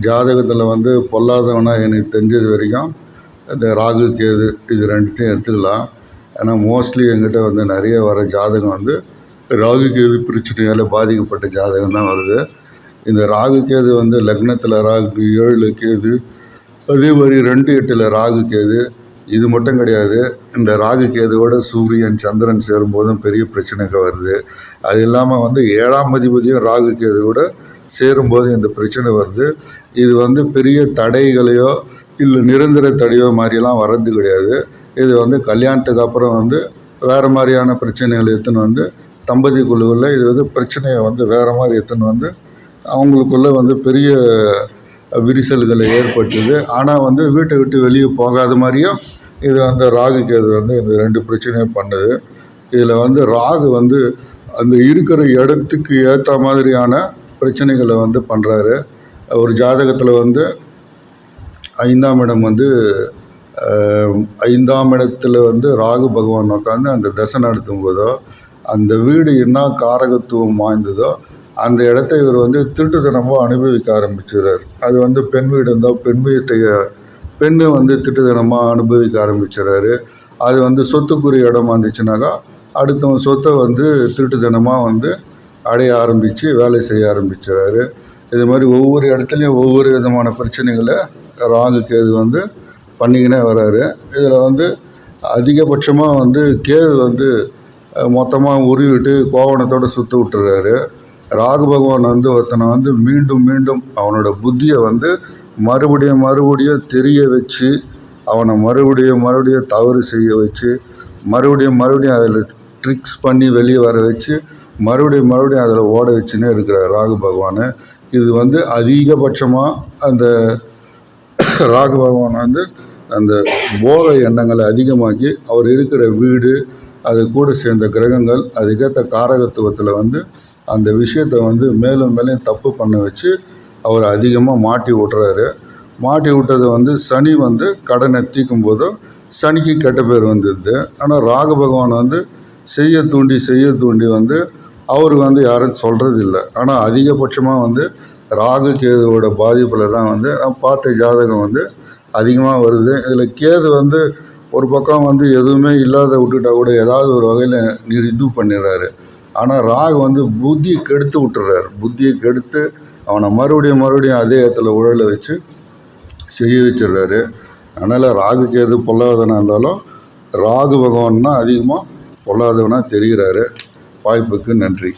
ஜாதகத்தில் வந்து பொல்லாதவனா எனக்கு தெரிஞ்சது வரைக்கும் இந்த ராகு கேது இது ரெண்டுத்தையும் எடுத்துக்கலாம். ஏன்னா மோஸ்ட்லி எங்கிட்ட வந்து நிறைய வர ஜாதகம் வந்து ராகு கேது பிரச்சனையால் பாதிக்கப்பட்ட ஜாதகம் தான் வருது. இந்த ராகு கேது வந்து லக்னத்தில் ராகு 7 கேது, அதே மாதிரி 2-8 ராகு கேது. இது மட்டும் கிடையாது, இந்த ராகு கேதுவோட சூரியன் சந்திரன் சேரும்போதும் பெரிய பிரச்சனைகள் வருது. அது இல்லாமல் வந்து 7ஆம் அதிபதியும் ராகு கேதுவோட சேரும்போது இந்த பிரச்சனை வருது. இது வந்து பெரிய தடைகளையோ இல்லை நிரந்தர தடையோ மாதிரிலாம் வர்றது கிடையாது. இது வந்து கல்யாணத்துக்கு அப்புறம் வந்து வேறு மாதிரியான பிரச்சனைகள் எடுத்துன்னு வந்து தம்பதிக்குழுவில் இது வந்து பிரச்சனையை வந்து வேறு மாதிரி எடுத்துன்னு வந்து அவங்களுக்குள்ளே வந்து பெரிய விரிசல்களை ஏற்பட்டுது. ஆனால் வந்து வீட்டை விட்டு வெளியே போகாத மாதிரியும் இது வந்து ராகு கேது வந்து இந்த 2 பிரச்சனையும் பண்ணுது. இதில் வந்து ராகு வந்து அந்த இருக்கிற இடத்துக்கு ஏற்ற மாதிரியான பிரச்சனைகளை வந்து பண்ணுறாரு. ஒரு ஜாதகத்தில் வந்து 5ஆம் இடம் வந்து 5ஆம் இடத்துல வந்து ராகு பகவான் உட்காந்து அந்த தசை நடத்தும் போதோ அந்த வீடு என்ன காரகத்துவம் வாய்ந்ததோ அந்த இடத்த இவர் வந்து திருட்டுத்தனமாக அனுபவிக்க ஆரம்பிச்சுறார். அது வந்து பெண் வீடு இருந்தால் பெண்ணை வந்து திருட்டுத்தனமாக அனுபவிக்க ஆரம்பிச்சுறாரு. அது வந்து சொத்துக்குரிய இடமா இருந்துச்சுனாக்கா அடுத்தவங்க சொத்தை வந்து திருட்டுத்தனமாக வந்து அடைய ஆரம்பித்து வேலை செய்ய ஆரம்பிச்சுறாரு. இது மாதிரி ஒவ்வொரு இடத்துலையும் ஒவ்வொரு விதமான பிரச்சனைகளை ராகு கேது வந்து பண்ணிக்கினே வர்றாரு. இதில் வந்து அதிகபட்சமாக வந்து கேது வந்து மொத்தமாக உருவிட்டு கோவணத்தோடு சுற்ற விட்டுறாரு. ராகு பகவான் வந்து ஒருத்தனை வந்து மீண்டும் மீண்டும் அவனோட புத்தியை வந்து மறுபடியும் தெரிய வச்சு அவனை மறுபடியும் தவறு செய்ய வச்சு மறுபடியும் அதில் ட்ரிக்ஸ் பண்ணி வெளியே வர வச்சு மறுபடியும் அதில் ஓட வச்சுன்னே இருக்கிறார் ராகு பகவான். இது வந்து அதிகபட்சமாக அந்த ராகு பகவான் வந்து அந்த போக எண்ணங்களை அதிகமாக்கி அவர் இருக்கிற வீடு அது கூட சேர்ந்த கிரகங்கள் அதுக்கேற்ற காரகத்துவத்தில் வந்து அந்த விஷயத்தை வந்து மேலும் தப்பு பண்ண வச்சு அவர் அதிகமாக மாட்டி விட்டுறாரு. மாட்டி விட்டது வந்து சனி வந்து கடனை தீக்கும் போதும் சனிக்கு கெட்ட பேர் வந்துடுது. ஆனால் ராகு பகவான் வந்து செய்ய தூண்டி வந்து அவருக்கு வந்து யாரும் சொல்கிறது இல்லை. ஆனால் அதிகபட்சமாக வந்து ராகு கேதுவோட பாதிப்பில் தான் வந்து நான் பார்த்த ஜாதகம் வந்து அதிகமாக வருது. இதில் கேது வந்து ஒரு பக்கம் வந்து எதுவுமே இல்லாத விட்டுட்டா கூட ஏதாவது ஒரு வகையில் இது பண்ணிடுறாரு. ஆனால் ராகு வந்து புத்தியை கெடுத்து விட்டுறாரு. புத்தியை கெடுத்து அவனை மறுபடியும் அதே இடத்துல உழல வச்சு செய்ய வச்சிடுறாரு. அதனால் ராகு கேது பொல்லாதவனாக இருந்தாலும் ராகு பகவான் தான் அதிகமாக பொல்லாதவனாக தெரிகிறாரு. வாய்ப்புக்கு நன்றி.